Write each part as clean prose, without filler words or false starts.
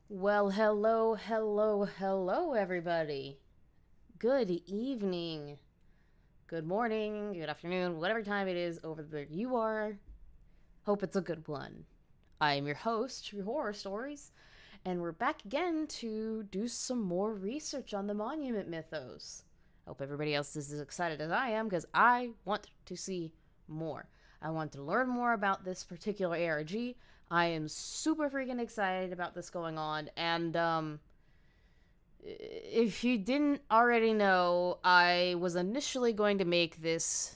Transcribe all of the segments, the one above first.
Well, hello, everybody. Good evening, good morning, good afternoon, whatever time it is over there you are. Hope it's a good one. I am your host, True Horror Stories, and we're back again to do some more research on the Monument Mythos. Hope everybody else is as excited as I am because I want to see more. I want to learn more about this particular ARG. I am super freaking excited about this going on, and if you didn't already know, I was initially going to make this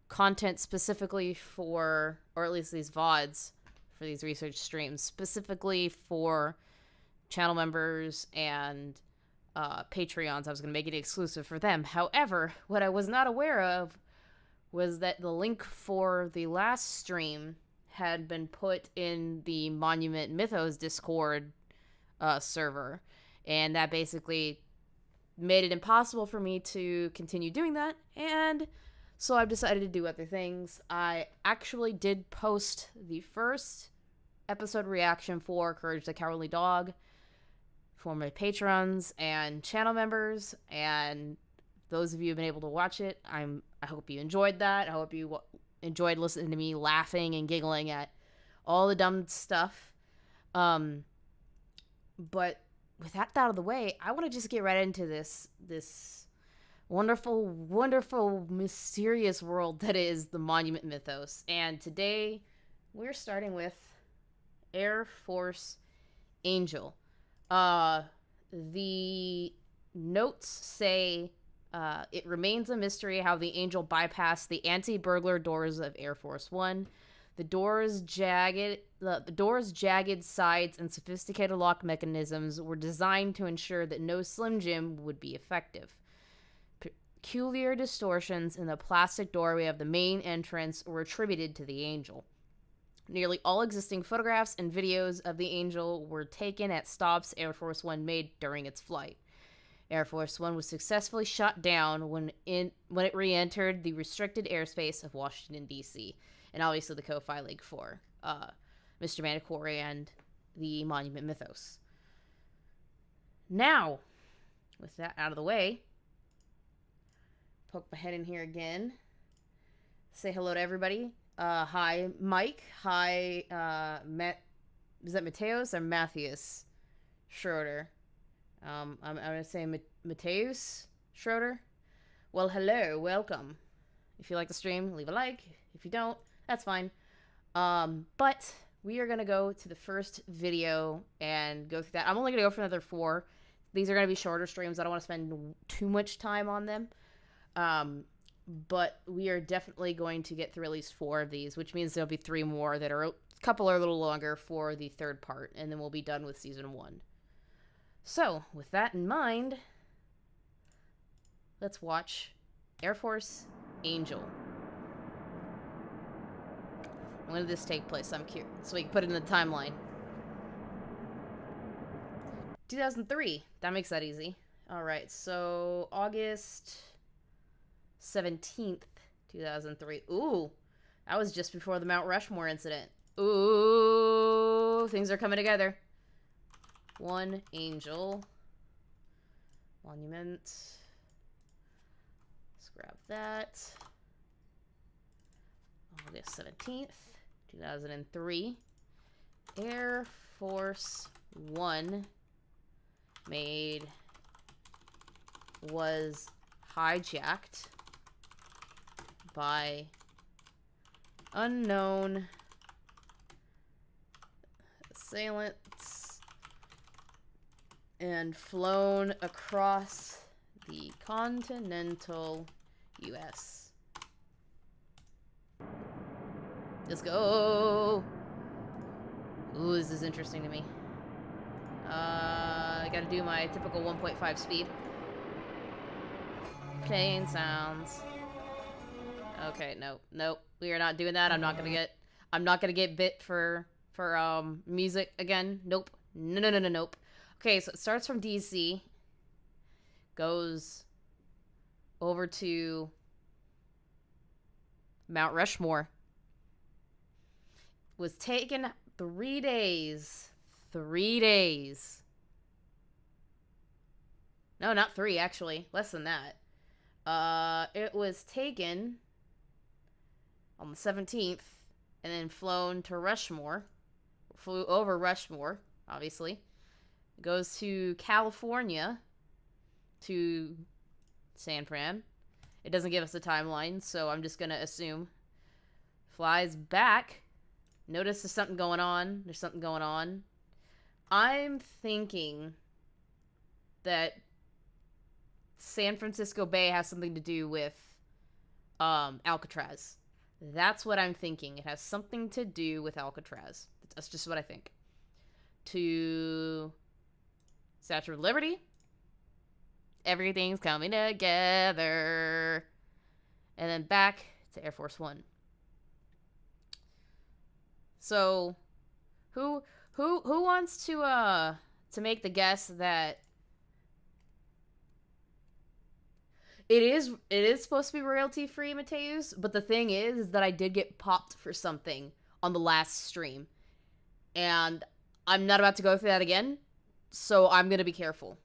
content specifically for, or at least these VODs for these research streams, specifically for channel members and Patreons. I was going to make it exclusive for them. However, what I was not aware of was that the link for the last stream had been put in the Monument Mythos Discord server. And that basically made it impossible for me to continue doing that. And so I've decided to do other things. I actually did post the first episode reaction for Courage the Cowardly Dog for my patrons and channel members, and those of you who've been able to watch it, I hope you enjoyed that. I hope you enjoyed listening to me laughing and giggling at all the dumb stuff. But with that out of the way, I want to just get right into this wonderful, mysterious world that is the Monument Mythos. And today, we're starting with Air Force Angel. The notes say it remains a mystery how the Angel bypassed the anti-burglar doors of Air Force One. The door's jagged sides and sophisticated lock mechanisms were designed to ensure that no Slim Jim would be effective. Peculiar distortions in the plastic doorway of the main entrance were attributed to the Angel. Nearly all existing photographs and videos of the Angel were taken at stops Air Force One made during its flight. Air Force One was successfully shot down when it re-entered the restricted airspace of Washington, D.C., and obviously the co-filing for Mr. MANTICORE and the Monument Mythos. Now, with that out of the way, poke my head in here again. Say hello to everybody. Hi, Mike. Hi, Matt. Is that Mateos or Matthias Schroeder? I'm going to say Mateus Schroeder. Well, hello. Welcome. If you like the stream, leave a like. If you don't, that's fine. But we are going to go to the first video and go through that. I'm only going to go for another 4. These are going to be shorter streams. I don't want to spend too much time on them. But we are definitely going to get through at least 4 of these, which means there'll be 3 more that are a couple are a little longer for the third part, and then we'll be done with season 1. So, with that in mind, let's watch Air Force Angel. When did this take place? I'm curious. So we can put it in the timeline. 2003. That makes that easy. Alright, so August 17th, 2003. Ooh, that was just before the Mount Rushmore incident. Ooh, things are coming together. One Angel. Monument. Let's grab that. August 17th, 2003. Air Force One was hijacked by unknown assailants and flown across the continental U.S. Let's go! Ooh, this is interesting to me. I gotta do my typical 1.5 speed. Plane sounds. Okay, nope. We are not doing that. I'm not gonna get bit for music again. Nope. Nope. Okay, so it starts from DC, goes over to Mount Rushmore. Was taken 3 days 3 days. No, not 3, actually. Less than that. It was taken on the 17th and then flown to Rushmore. Flew over Rushmore, obviously. Goes to California to San Fran. It doesn't give us a timeline, so I'm just gonna assume. Flies back. Notice there's something going on. There's something going on. I'm thinking that San Francisco Bay has something to do with Alcatraz. That's what I'm thinking. It has something to do with Alcatraz. That's just what I think. To Statue of Liberty. Everything's coming together. And then back to Air Force One. So, who wants to make the guess that it is supposed to be royalty free, Mateus, but the thing is that I did get popped for something on the last stream. And I'm not about to go through that again, so I'm going to be careful.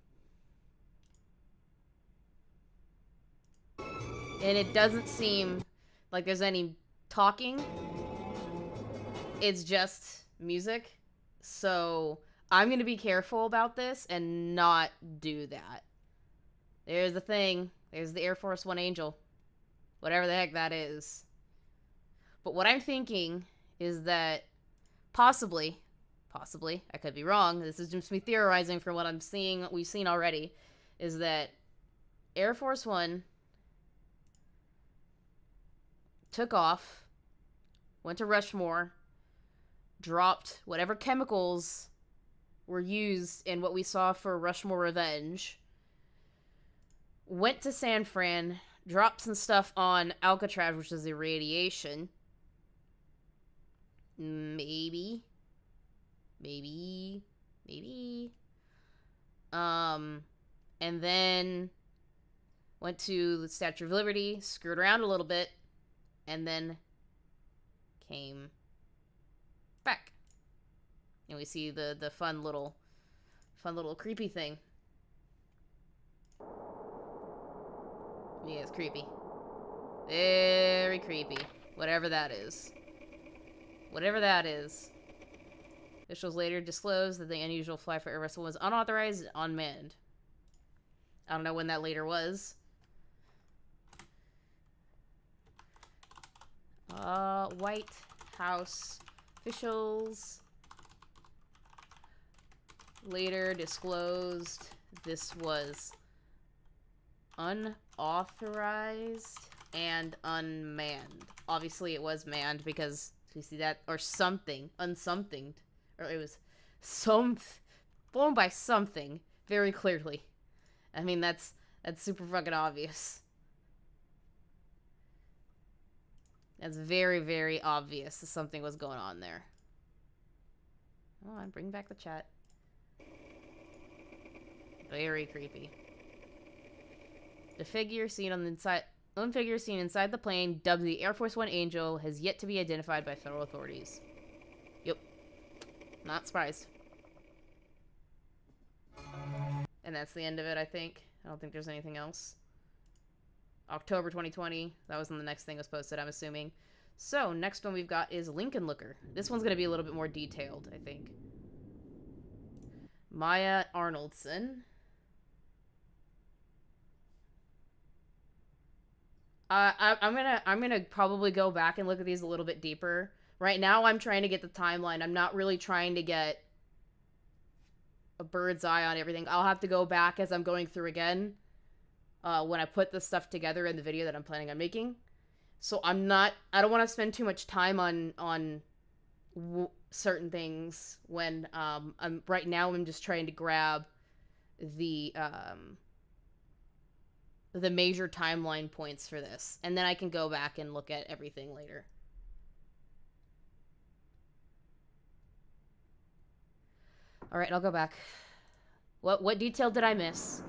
And it doesn't seem like there's any talking. It's just music. So I'm going to be careful about this and not do that. There's the thing. There's the Air Force One Angel. Whatever the heck that is. But what I'm thinking is that possibly, I could be wrong, this is just me theorizing from what I'm seeing, what we've seen already, is that Air Force One took off, went to Rushmore, dropped whatever chemicals were used in what we saw for Rushmore Revenge, went to San Fran, dropped some stuff on Alcatraz, which is irradiation. Maybe. And then went to the Statue of Liberty, screwed around a little bit, and then came back. And we see the fun little creepy thing. Yeah, it's creepy. Very creepy. Whatever that is. Officials later disclosed that the unusual flight for Air Force One was unauthorized and unmanned. I don't know when that later was. White House officials later disclosed this was unauthorized and unmanned. Obviously it was manned because we see that, or something, unsomethinged, or it was flown by something very clearly. I mean, that's super fucking obvious. That's very, very obvious that something was going on there. Oh, I'm bringing back the chat. Very creepy. The figure seen on the inside, figure seen inside the plane, dubbed the Air Force One Angel, has yet to be identified by federal authorities. Yep. Not surprised. And that's the end of it, I think. I don't think there's anything else. October 2020. That was when the next thing was posted, I'm assuming. So, next one we've got is Lincoln Looker. This one's going to be a little bit more detailed, I think. Maya Arnoldson. I'm gonna probably go back and look at these a little bit deeper. Right now, I'm trying to get the timeline. I'm not really trying to get a bird's eye on everything. I'll have to go back as I'm going through again when I put this stuff together in the video that I'm planning on making. So I don't want to spend too much time on certain things when right now I'm just trying to grab the major timeline points for this, and then I can go back and look at everything later. All right, I'll go back. What detail did I miss?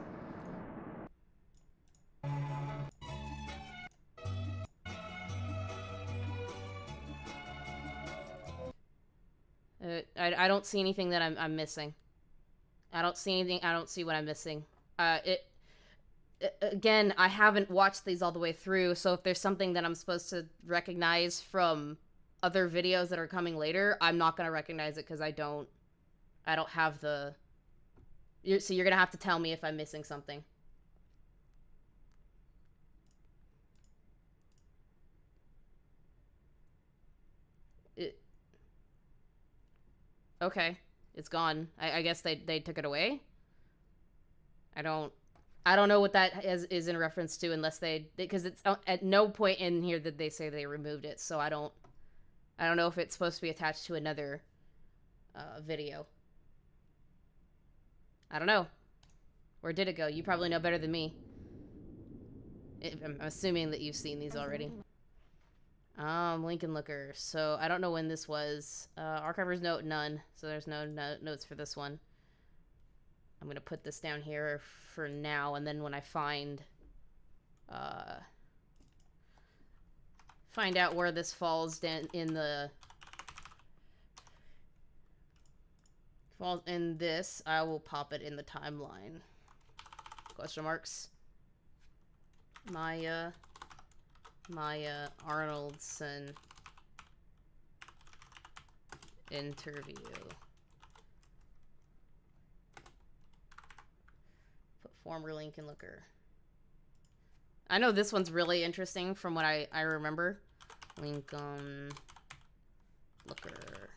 I don't see anything that I'm missing. I don't see anything. I don't see what I'm missing. Again, I haven't watched these all the way through, so if there's something that I'm supposed to recognize from other videos that are coming later, I'm not gonna recognize it because I don't have the. So you're gonna have to tell me if I'm missing something. Okay, it's gone. I guess they took it away. I don't know what that is in reference to, unless because it's at no point in here did they say they removed it. So I don't know if it's supposed to be attached to another video. I don't know. Where did it go? You probably know better than me. I'm assuming that you've seen these already. Lincoln Looker. So I don't know when this was. Archiver's note, none. So there's no notes for this one. I'm gonna put this down here for now, and then when I find out where this falls in this, I will pop it in the timeline. Question marks. Maya Arnoldson interview. Put former Lincoln Looker. I know this one's really interesting from what I remember. Lincoln Looker.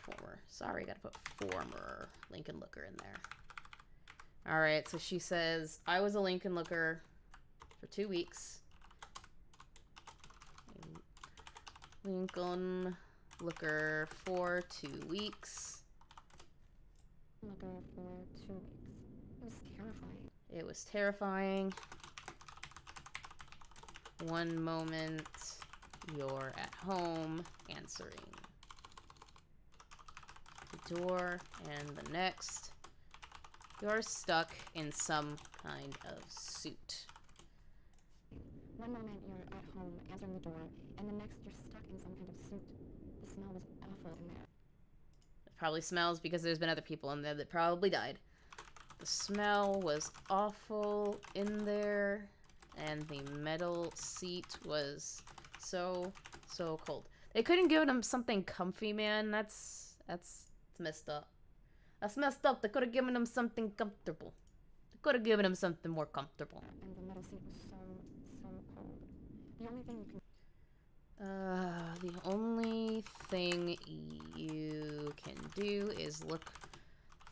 Former. Sorry, gotta put former Lincoln Looker in there. Alright, so she says, I was a Lincoln Looker for 2 weeks. Lincoln Looker for 2 weeks. Looker for 2 weeks. It was terrifying. It was terrifying. One moment, you're at home answering the door, and the next, you're stuck in some kind of suit. One moment you're at home answering the door, and the next you're stuck in some kind of suit. The smell was awful in there. It probably smells because there's been other people in there that probably died. The smell was awful in there, and the metal seat was so cold. They couldn't give him something comfy, man. That's messed up. That's messed up. They could have given him something comfortable. They could have given him something more comfortable. And the metal seat was so cold. The only thing you can... The only thing you can do is look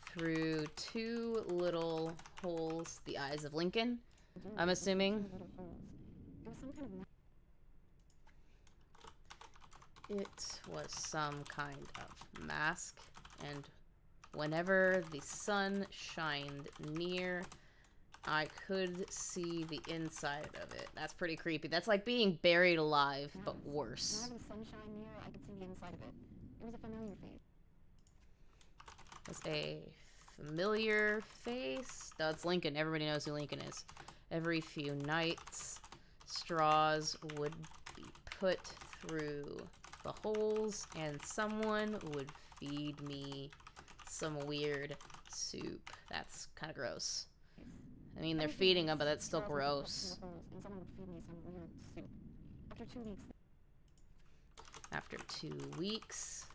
through 2 little holes, the eyes of Lincoln, I'm assuming. It was some kind of mask, and whenever the sun shined near, I could see the inside of it. That's pretty creepy. That's like being buried alive, but worse. Whenever the sun shined near, I could see the inside of it. It was a familiar face. It was a familiar face? No, it's Lincoln. Everybody knows who Lincoln is. Every few nights, straws would be put through the holes, and someone would feed me some weird soup. That's kind of gross. I mean, they're feeding them, but that's still gross. After 2 weeks.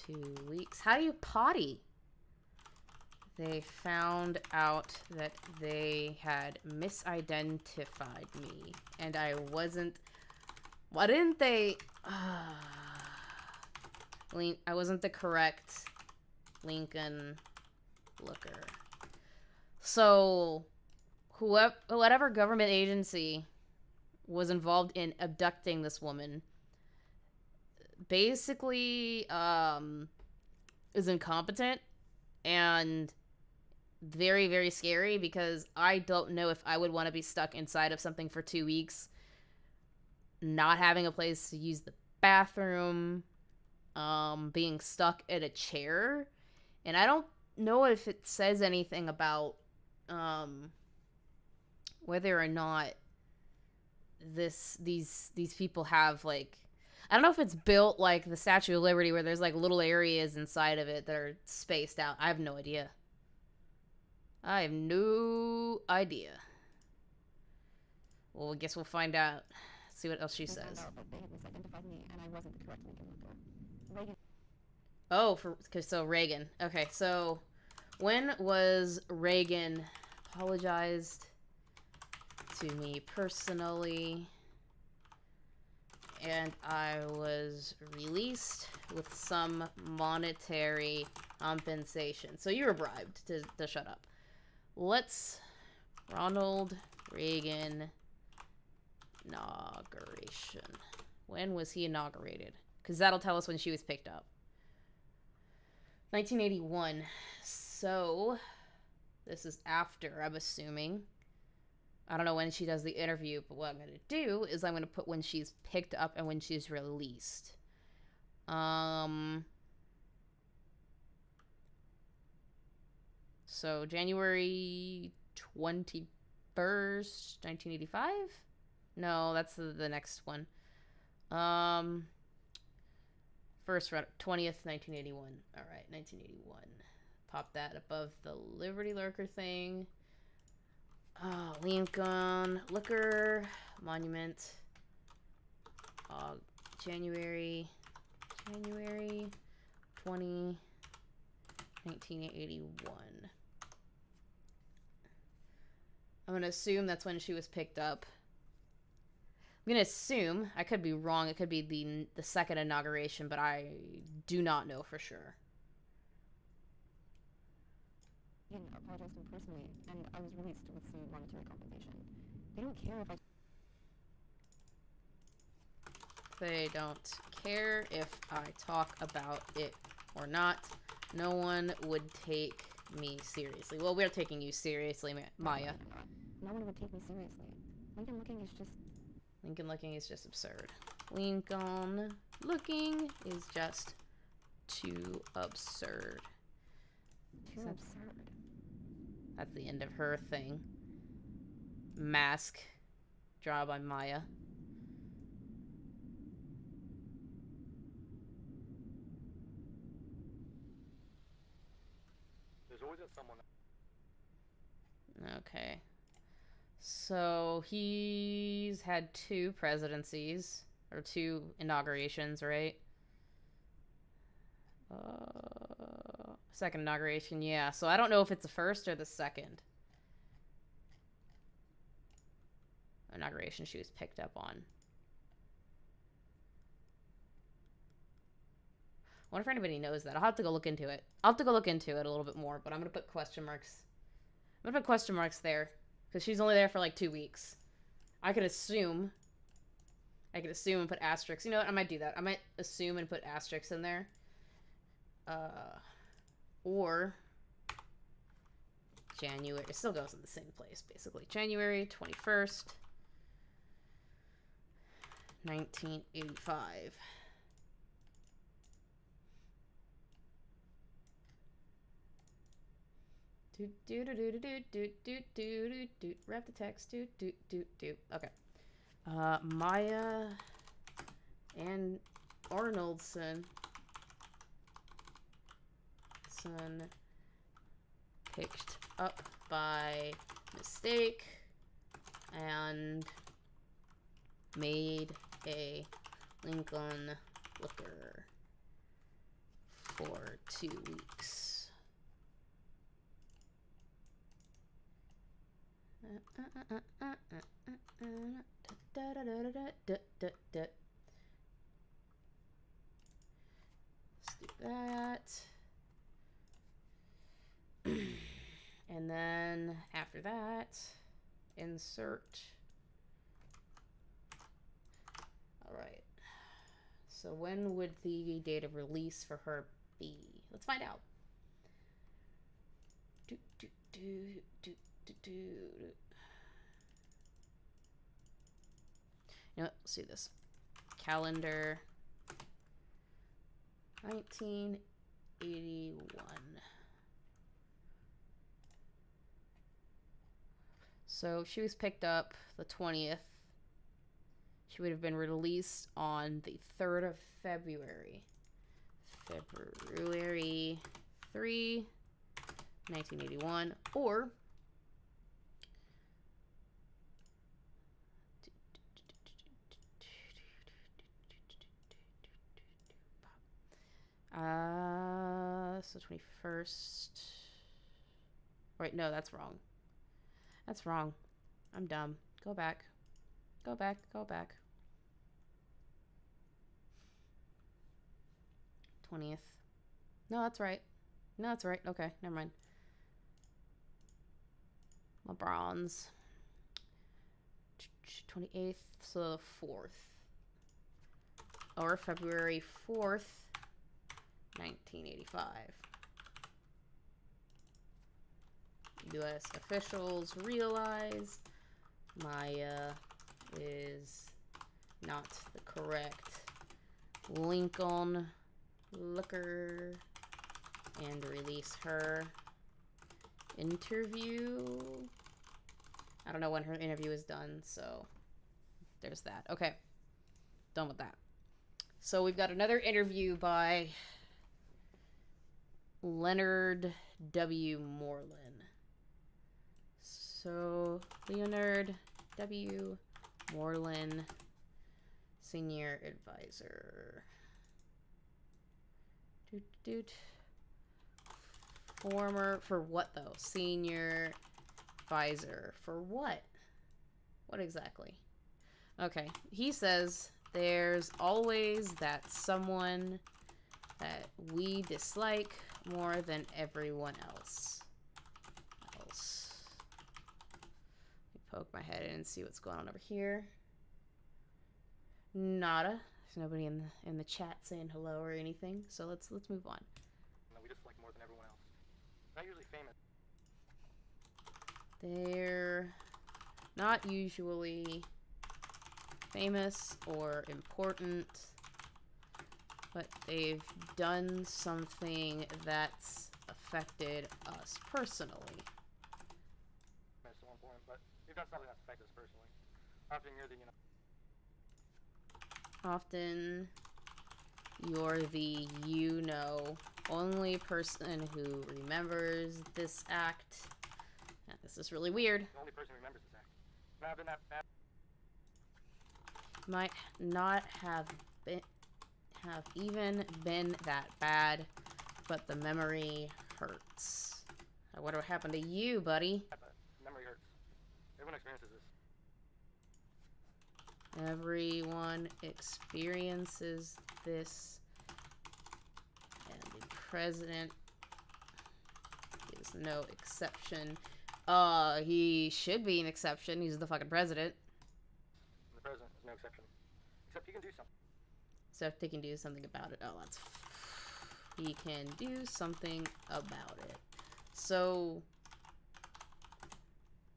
2 weeks. How do you potty? They found out that they had misidentified me, and I wasn't... Why didn't they... I wasn't the correct Lincoln Looker. So, whatever government agency was involved in abducting this woman basically is incompetent and very, very scary, because I don't know if I would want to be stuck inside of something for 2 weeks, not having a place to use the bathroom, being stuck in a chair. And I don't know if it says anything about whether or not these people have, like, I don't know if it's built like the Statue of Liberty where there's like little areas inside of it that are spaced out. I have no idea. I have no idea. Well, I guess we'll find out. See what else she says. They had misidentified me, and I wasn't the correct Lincoln Looker. Reagan. Oh, so Reagan. Okay, so when was Reagan apologized to me personally, and I was released with some monetary compensation? So you were bribed to shut up. Ronald Reagan inauguration. When was he inaugurated? Because that'll tell us when she was picked up. 1981. So this is after, I'm assuming. I don't know when she does the interview, but what I'm going to do is I'm going to put when she's picked up and when she's released. So January 21st, 1985? No, that's the next one. First, 20th, 1981. All right, 1981. Pop that above the Liberty Lurker thing. Lincoln Looker Monument. January 20, 1981. I'm going to assume that's when she was picked up. I'm going to assume, I could be wrong, it could be the second inauguration, but I do not know for sure. I apologized to him personally, and I was released with some monetary compensation. They don't care if I... They don't care if I talk about it or not. No one would take me seriously. Well, we're taking you seriously, Maya. No one would take me seriously. Lincoln Looking is just... Lincoln Looking is just absurd. Lincoln Looking is just too absurd. Too absurd. That's the end of her thing. Mask. Draw by Maya. There's always someone. Okay. So he's had 2 presidencies. Or 2 inaugurations, right? Second inauguration, yeah. So I don't know if it's the first or the second inauguration she was picked up on. I wonder if anybody knows that. I'll have to go look into it. I'll have to go look into it a little bit more, but I'm going to put question marks. I'm going to put question marks there, because she's only there for like 2 weeks. I could assume and put asterisks. You know what? I might do that. I might assume and put asterisks in there. Or January. It still goes in the same place, basically. January 21st, 1985. Wrap the text. Okay. Maya and Arnoldson picked up by mistake and made a Lincoln Looker for 2 weeks. Let's do that. And then after that, insert. All right. So when would the date of release for her be? Let's find out. You know what? Let's do this. Calendar 1981. So she was picked up the 20th. She would have been released on the 3rd of February. February 3, 1981. Or so 21st. Wait, no, that's wrong. That's wrong. I'm dumb. Go back. Go back. Go back. 20th. No, that's right. No, that's right. Okay, never mind. LeBron's 28th, so 4th. Or February 4th, 1985. U.S. officials realize Maya is not the correct Lincoln looker and release her interview. I don't know when her interview is done, so there's that. Okay, done with that. So we've got another interview by Leonard W. Moreland. So Leonard W. Moreland, senior advisor. Former, for what though? Senior advisor. For what? What exactly? Okay, he says there's always that someone that we dislike more than everyone else. Let me poke my head in and see what's going on over here. Nada. There's nobody in the chat saying hello or anything, so let's move on. No, we dislike more than everyone else. Not usually famous. They're not usually famous or important, but they've done something that's affected us personally. It's so important, but they've done something that's affected us personally. Often you're the, Often you're the, only person who remembers this act. Yeah, this is really weird. The only person who remembers this act. Might have been that bad. Might not have even been that bad, but the memory hurts. What happened to you, buddy? But memory hurts. Everyone experiences this. Everyone experiences this, and the president is no exception. He should be an exception. He's the fucking president. And the president is no exception. Except he can do something. Except he can do something about it. Oh, that's... He can do something about it. So...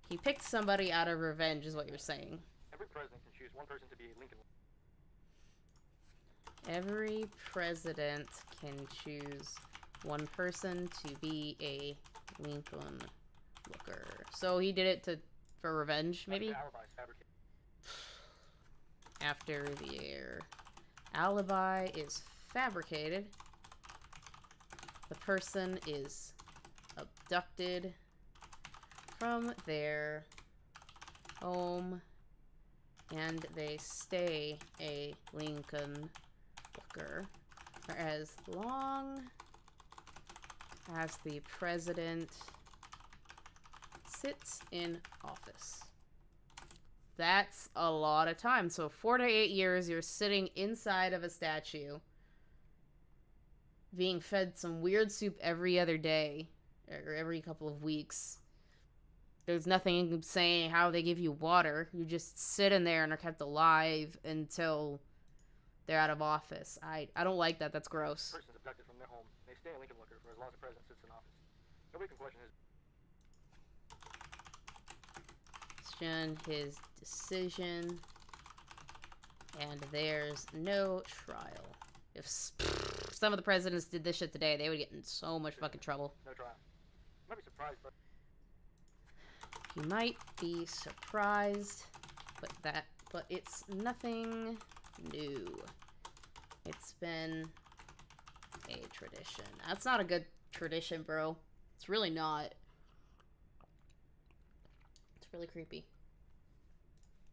He picked somebody out of revenge, is what you're saying. Every president can choose one person to be a Lincoln. Every president can choose one person to be a Lincoln looker. So he did it for revenge, maybe? After their alibi is fabricated, the person is abducted from their home, and they stay a Lincoln looker for as long as the president sits in office. That's a lot of time. So 4 to 8 years, you're sitting inside of a statue, being fed some weird soup every other day, or every couple of weeks. There's nothing saying how they give you water. You just sit in there and are kept alive until they're out of office. I don't like that. That's gross. Persons abducted from their home. They stay a Lincoln looker for as long as the president sits in office. Nobody can question his decision, and there's no trial. If some of the presidents did this shit today, they would get in so much fucking trouble. No trial. You might be surprised, but You might be surprised, but it's nothing new. It's been a tradition. That's not a good tradition, bro. It's really not. It's really creepy.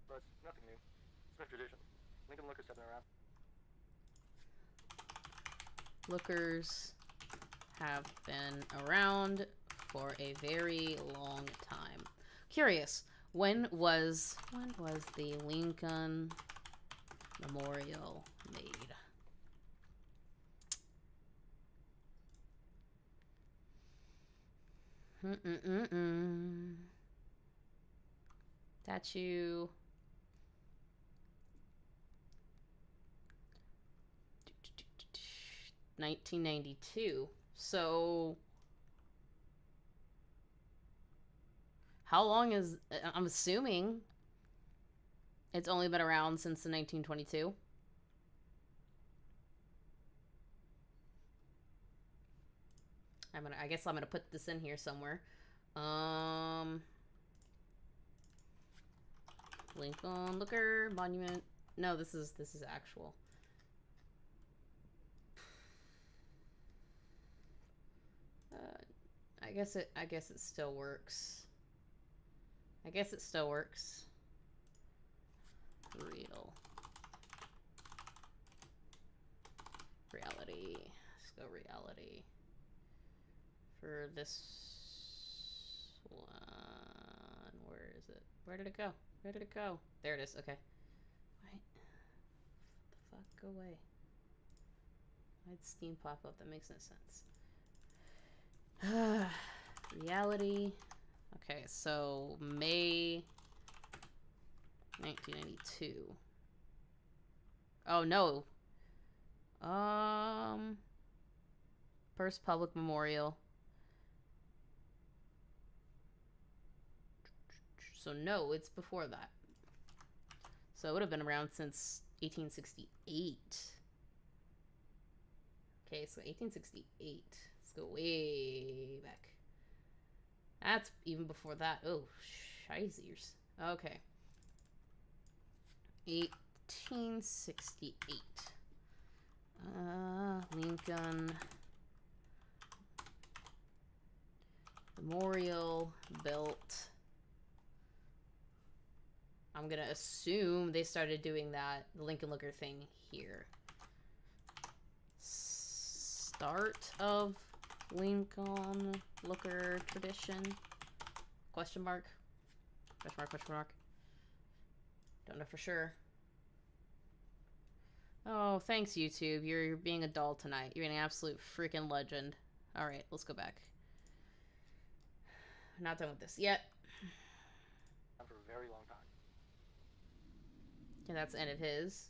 But it's nothing new. It's been a tradition. Lincoln Lookers have been around. Lookers have been around for a very long time. Curious, when was the Lincoln Memorial made? Statue. 1992. So how long is, I'm assuming it's only been around since the 1922. I guess I'm gonna put this in here somewhere. Lincoln Looker Monument. No, this is actual. I guess it still works. I guess it still works. Reality. Let's go reality. For this one, where is it? Where did it go? Where did it go? There it is. Okay. Wait. What the fuck? Go away. Why'd Steam pop up? That makes no sense. Reality. Okay, so May 1992. Oh no. First public memorial. So no, it's before that. So it would have been around since 1868. Okay, so 1868. Let's go way back. That's even before that. Oh, shiziers. Okay. 1868. Lincoln Memorial built. I'm gonna assume they started doing that, the Lincoln Looker thing here. Start of Lincoln Looker tradition? Question mark? Question mark, question mark. Don't know for sure. Oh, thanks, YouTube. You're being a doll tonight. You're an absolute freaking legend. Alright, let's go back. Not done with this yet. For a very long time. And that's the end of his.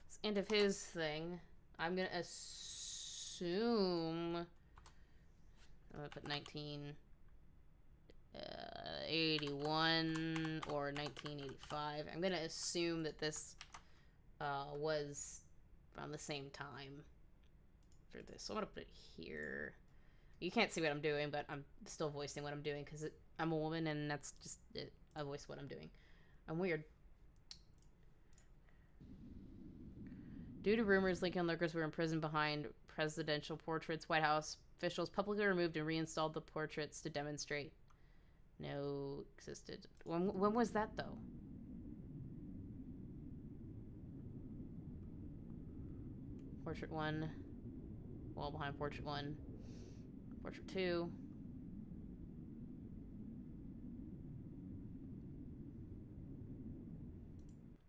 It's the end of his thing. I'm gonna assume... I'm gonna put 1981 or 1985. I'm gonna assume that this was around the same time for this. So I'm gonna put it here. You can't see what I'm doing, but I'm still voicing what I'm doing because I'm a woman and that's just it. I voice what I'm doing. I'm weird. Due to rumors Lincoln Lurkers were imprisoned behind presidential portraits, White House officials publicly removed and reinstalled the portraits to demonstrate no existed. When was that, though? Portrait 1. Wall behind Portrait 1. Portrait 2.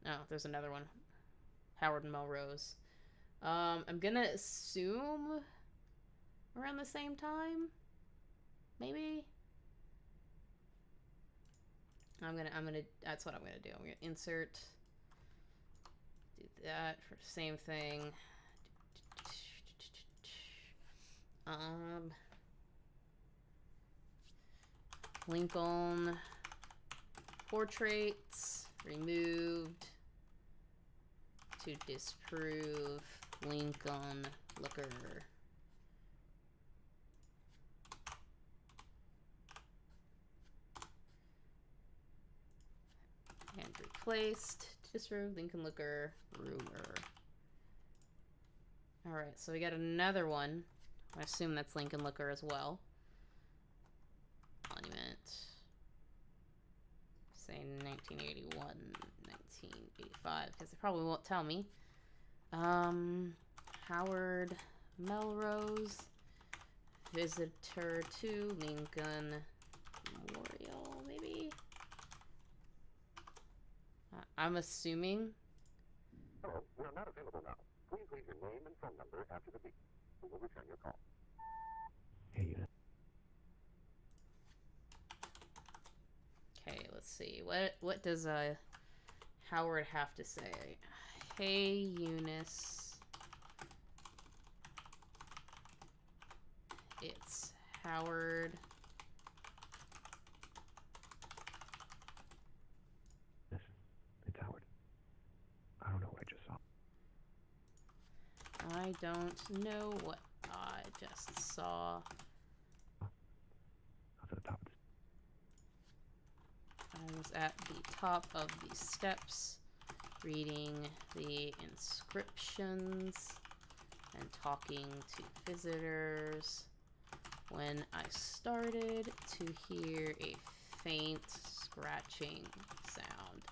Oh, there's another one. Howard and Melrose. I'm gonna assume around the same time, maybe. That's what I'm gonna do. I'm gonna insert, do that for the same thing. Lincoln portraits removed to disprove Lincoln Looker. And replaced to Disrobe, Lincoln Looker, Rumor. Alright, so we got another one. I assume that's Lincoln Looker as well. Monument. Say 1981, 1985, because they probably won't tell me. Howard Melrose. Visitor to Lincoln Memorial, maybe? I'm assuming. Hello, we are not available now. Please leave your name and phone number after the beep. We will return your call. Hey, Okay, let's see. What does Howard have to say? Hey, Eunice. It's Howard. Listen, it's Howard. I don't know what I just saw. I don't know what I just saw. I was at the top of this. I was at the top of the steps reading the inscriptions and talking to visitors when I started to hear a faint scratching sound.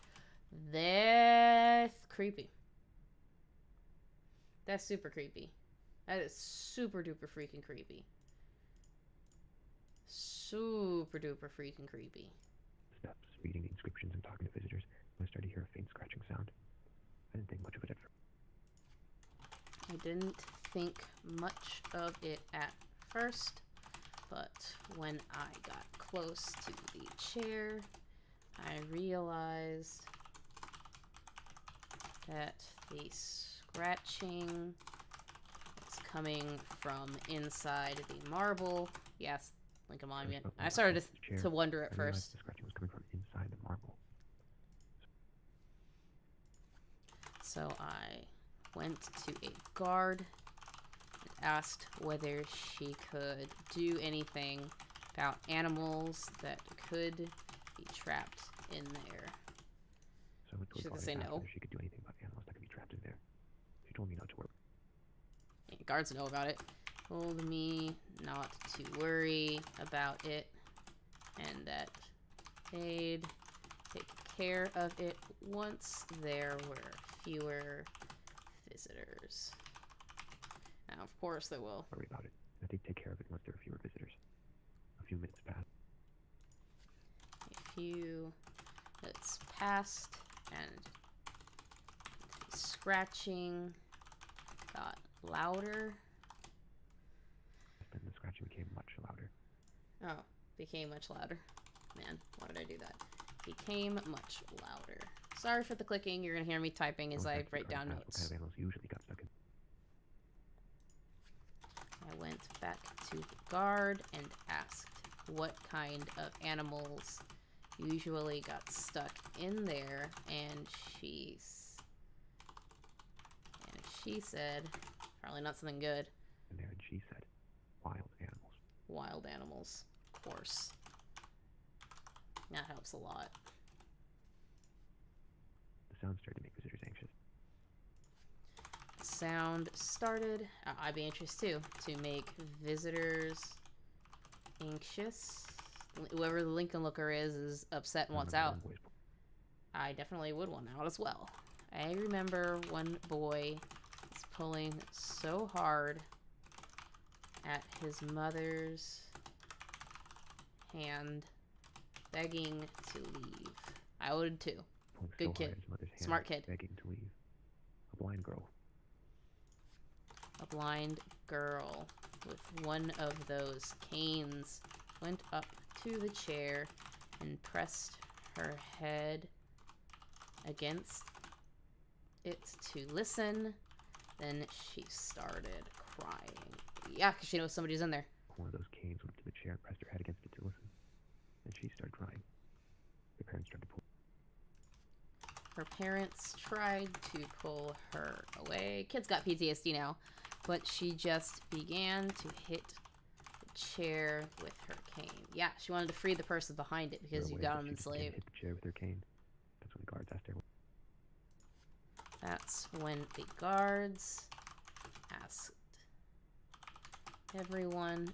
That's creepy. That's super creepy. That is super duper freaking creepy. Super duper freaking creepy. Steps, reading the inscriptions and talking to visitors. When I started to hear a faint scratching sound. I didn't think much of it at first. I didn't think much of it at first, but when I got close to the chair, I realized that the scratching is coming from inside the marble. Yes, Lincoln Monument. I started to wonder at first. The scratching was coming from inside the marble. So I went to a guard and asked whether she could do anything about animals that could be trapped in there. So I went to a She's guard gonna say and asked no. whether she could do anything about animals that could be trapped in there. She told me not to worry. Yeah, guards know about it. Told me not to worry about it and that they'd take care of it once there were fewer visitors. Now, of course they will. Worry about it. I think take care of it once there are fewer visitors. A few minutes passed. A few minutes passed and the scratching got louder. Then the scratching became much louder. Oh, became much louder. Man, why did I do that? Became much louder. Sorry for the clicking. You're going to hear me typing as I write down What notes. kind of animals usually got stuck in? I went back to the guard and asked what kind of animals usually got stuck in there, and she said, probably not something good. And there, and she said, wild animals. Wild animals, of course. That helps a lot. The sound started to make visitors anxious. Sound started, I'd be anxious too, to make visitors anxious. Whoever the Lincoln Looker is upset and wants out. I definitely would want out as well. I remember one boy was pulling so hard at his mother's hand, begging to leave. I would too. Good kid. Smart kid. Begging to leave. A blind girl. A blind girl with one of those canes went up to the chair and pressed her head against it to listen. Then she started crying. Yeah, because she knows somebody's in there. One of those canes went up to the chair, pressed her head against it to listen. Then she started crying. The parents tried to pull. Her parents tried to pull her away. Kid's got PTSD now, but she just began to hit the chair with her cane. Yeah, she wanted to free the person behind it because you got him enslaved. Hit the chair with her cane. That's when the guards asked her. That's when the guards asked everyone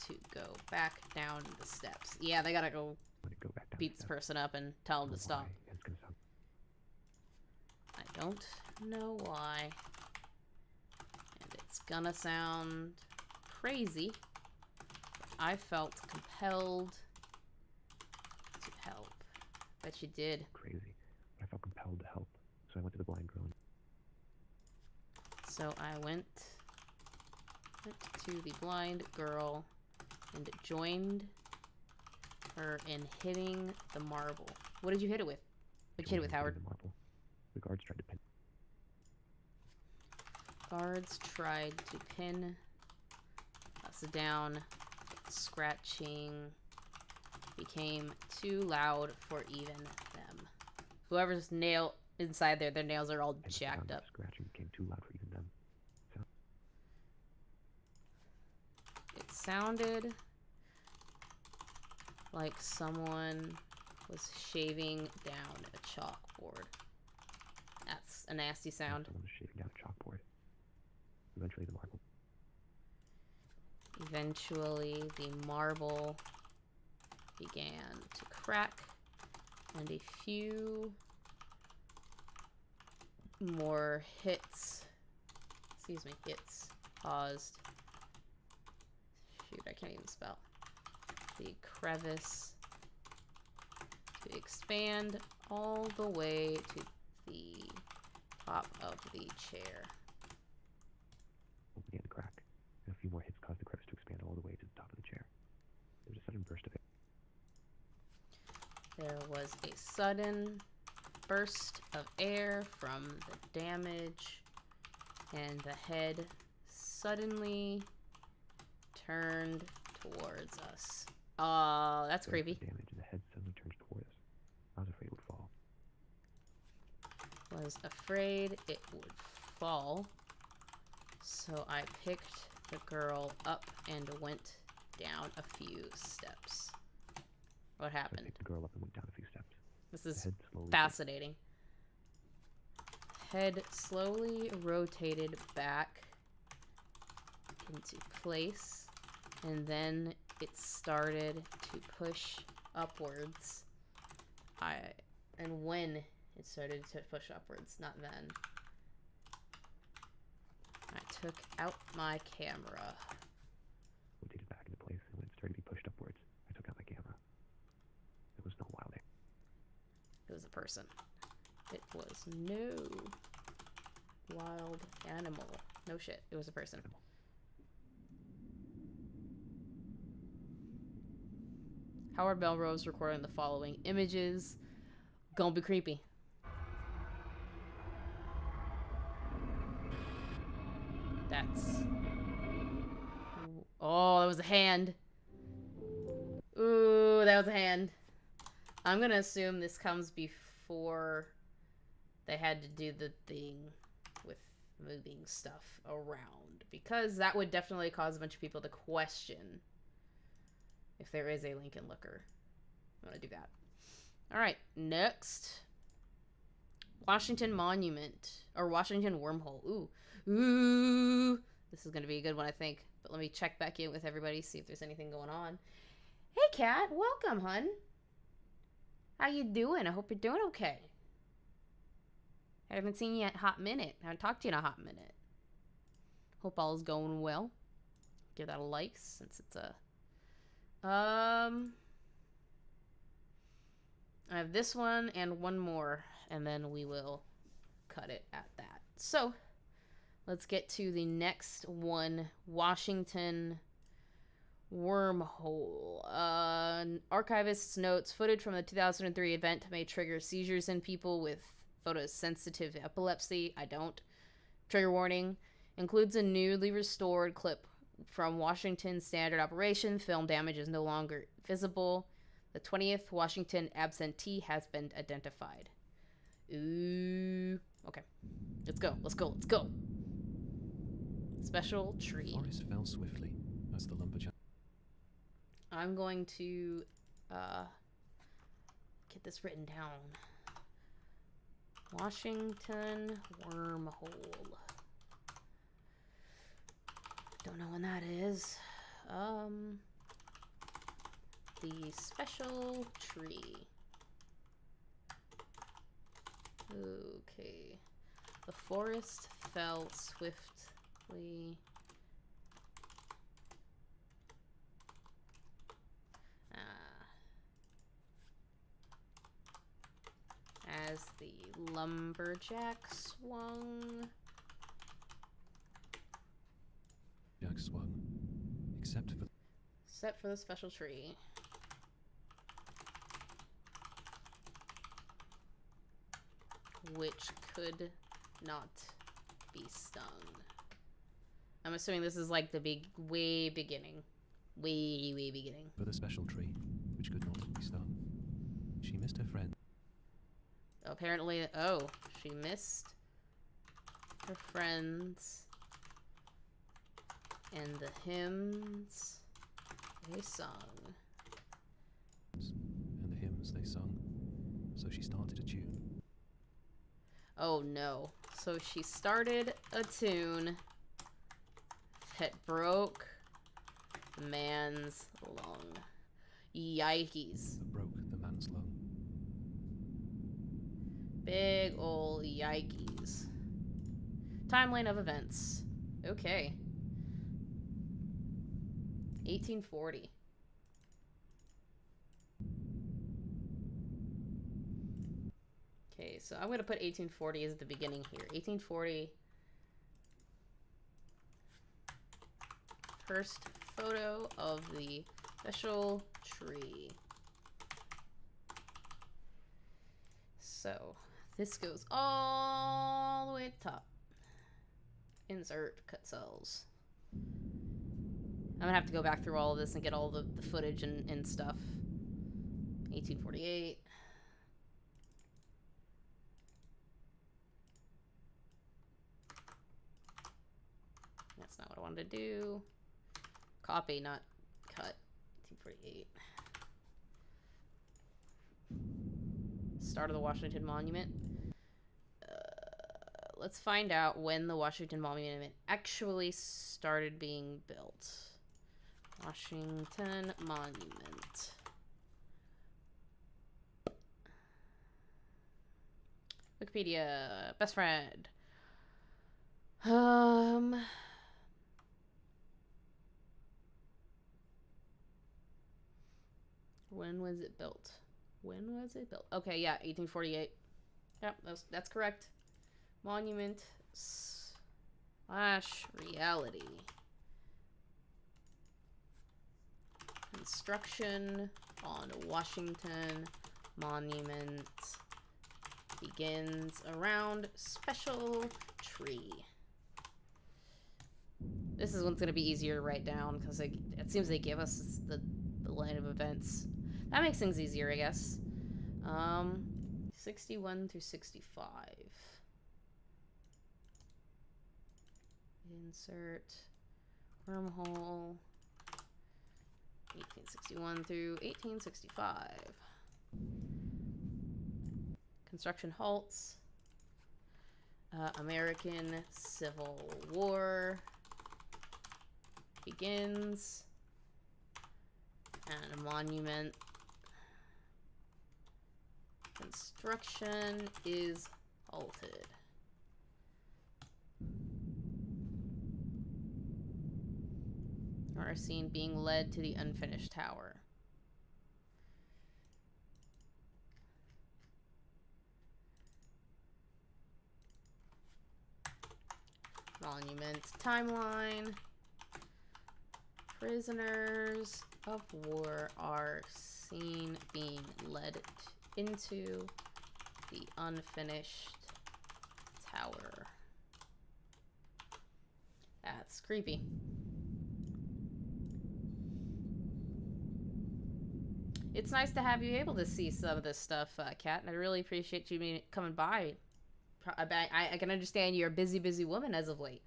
to go back down the steps. Yeah, they gotta go Go back down beat this person up and tell them to stop. It's gonna sound I don't know why. And it's gonna sound crazy. But I felt compelled to help. Bet you did. crazy. But I felt compelled to help, so I went to the blind girl. So I went to the blind girl and joined her in hitting the marble. What did you hit it with? What'd you hit it with, Howard? The marble. The guards tried to pin. Guards tried to pin us down. Scratching became too loud for even them. Whoever's nail inside there, their nails are all jacked up. Scratching became too loud for even them. It sounded like someone was shaving down a chalkboard. That's a nasty sound. Someone was shaving down a chalkboard. Eventually, the marble. Eventually, the marble began to crack, and a few more hits, caused, shoot, I can't even spell, the crevice to expand all the way to the top of the chair. Began to crack, and a few more hits caused the crevice to expand all the way to the top of the chair. There was a sudden burst of air. There was a sudden burst of air from the damage, and the head suddenly turned towards us. Oh, that's There was creepy. damage, and the head suddenly turned toward us. I was afraid it would fall. Was afraid it would fall, so I picked the girl up and went down a few steps. What So I happened? picked the girl up and went down a few steps. This The is head slowly fascinating. Head slowly rotated back into place, and then it started to push upwards. And when it started to push upwards, not then, I took out my camera. rotated back into place, and when it started to be pushed upwards, I took out my camera. There was no wild air. It was a person. It was no wild animal. No shit. It was a person. Howard Melrose recording the following images. Gonna be creepy. That's... Oh, that was a hand. Ooh, that was a hand. I'm gonna assume this comes before they had to do the thing with moving stuff around, because that would definitely cause a bunch of people to question if there is a Lincoln Looker. I'm gonna do that. Alright, next. Washington Monument. Or Washington Wormhole. Ooh. Ooh. This is gonna be a good one, I think. But let me check back in with everybody, see if there's anything going on. Hey, Kat. Welcome, hun. How you doing? I hope you're doing okay. I haven't seen you in a hot minute. I haven't talked to you in a hot minute. Hope all is going well. Give that a like, since it's a... I have this one and one more, and then we will cut it at that. So, let's get to the next one. Washington Wormhole. Archivists notes footage from the 2003 event may trigger seizures in people with photosensitive epilepsy. I don't. Trigger warning. Includes a newly restored clip from Washington standard operation. Film damage is no longer visible. The 20th Washington absentee has been identified. Ooh. Okay. Let's go. Let's go. Let's go. Special tree. The forest fell swiftly as the lumberjack. I'm going to get this written down. Washington wormhole. Don't know when that is. The special tree. Okay. The forest fell swiftly. As the lumberjack swung. Jack swung, except for the special tree. Which could not be stung. I'm assuming this is like the way beginning. Way beginning. for the special tree, which could not be stung. She missed her friend. Apparently, oh, she missed her friends and the hymns they sung. And the hymns they sung. So she started a tune. Oh no. So she started a tune that broke the man's lung. Yikes. That broke the man's lung. Big ol' yikes. Timeline of events. Okay. 1840. Okay, so I'm going to put 1840 as the beginning here. 1840. First photo of the special tree. So, this goes all the way to the top. Insert cut cells. I'm gonna have to go back through all of this and get all the footage and stuff. 1848. That's not what I wanted to do. Copy, not cut. 1848. Start of the Washington Monument. Let's find out when the Washington Monument actually started being built. Washington Monument. Wikipedia. Best friend. When was it built? When was it built? Okay, yeah, 1848. Yep, that's correct. Monument / reality. Construction on Washington Monument begins around special tree. This is one's gonna be easier to write down because it seems they give us the line of events. That makes things easier, I guess. 61 through 65. Insert wormhole. 1861 through 1865. Construction halts. American Civil War begins. And a monument. Construction is halted. Are seen being led to the unfinished tower. Monument timeline. Prisoners of war are seen being led into the unfinished tower. That's creepy. It's nice to have you able to see some of this stuff, Kat, and I really appreciate you coming by. I can understand you're a busy woman as of late.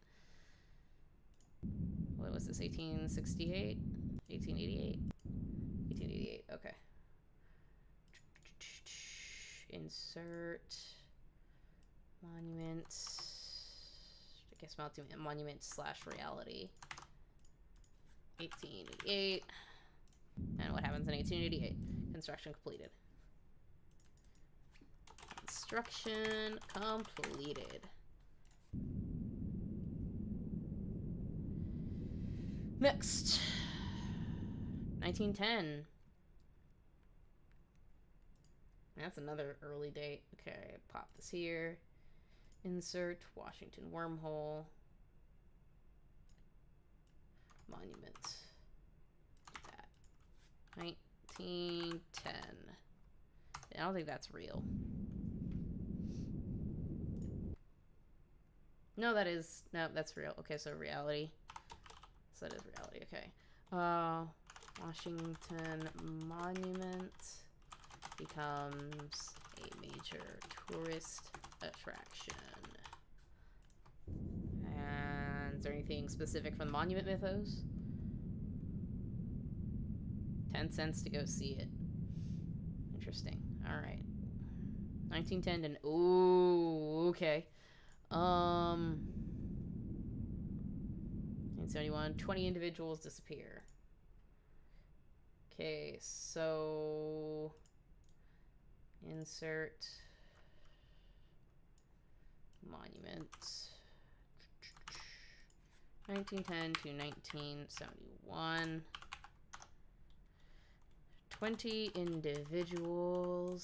What was this, 1868? 1888? 1888, okay. Insert Monument. I guess monument slash reality. 1888. And what happens in 1888? Construction completed. Construction completed. Next. 1910. That's another early date. Okay, pop this here. Insert Washington wormhole. Monument. Do that. 1910. I don't think that's real. No, that is. No, that's real. Okay, so reality. So that is reality. Okay. Washington Monument becomes a major tourist attraction. And is there anything specific from the Monument Mythos? 10 cents to go see it. Interesting. Alright. 1910 and ooh, okay. 1971, 20 individuals disappear. Okay, so insert monument 1910 to 1971. 20 individuals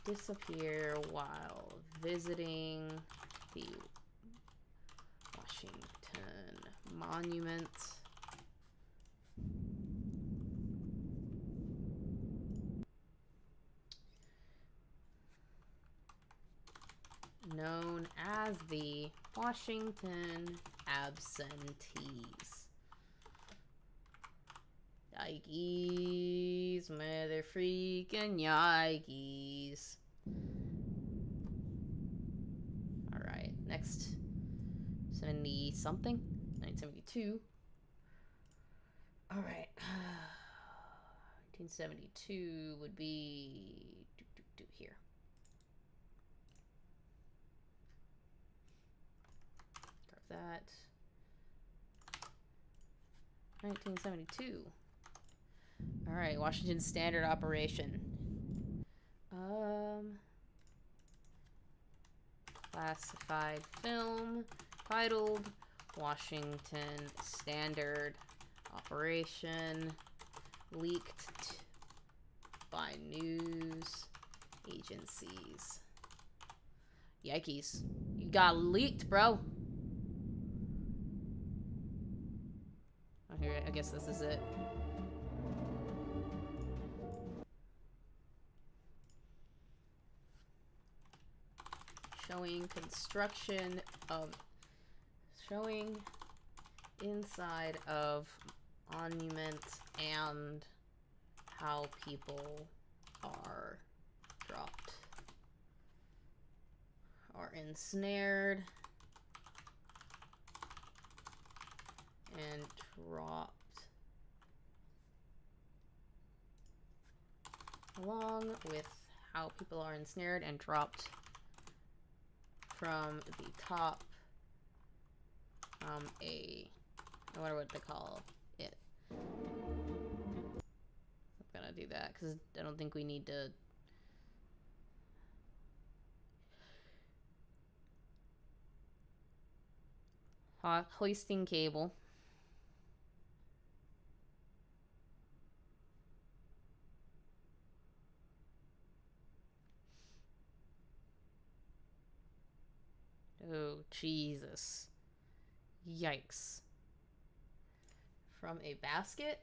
disappear while visiting the Washington Monument. Known as the Washington Absentees. Yikes, mother freaking yikes. Alright, next. 70 something? 1972. Alright. 1972 would be here. Carve that. 1972. Alright, Washington Standard Operation. Classified film titled Washington Standard Operation, leaked by news agencies. Yikes. You got leaked, bro. Oh, here, I guess this is it. Showing construction of, showing inside of monument and how people are dropped, are ensnared and dropped, along with how people are ensnared and dropped from the top, I wonder what they call it. I'm gonna do that because I don't think we need to. Hoisting cable. Oh, Jesus. Yikes. From a basket?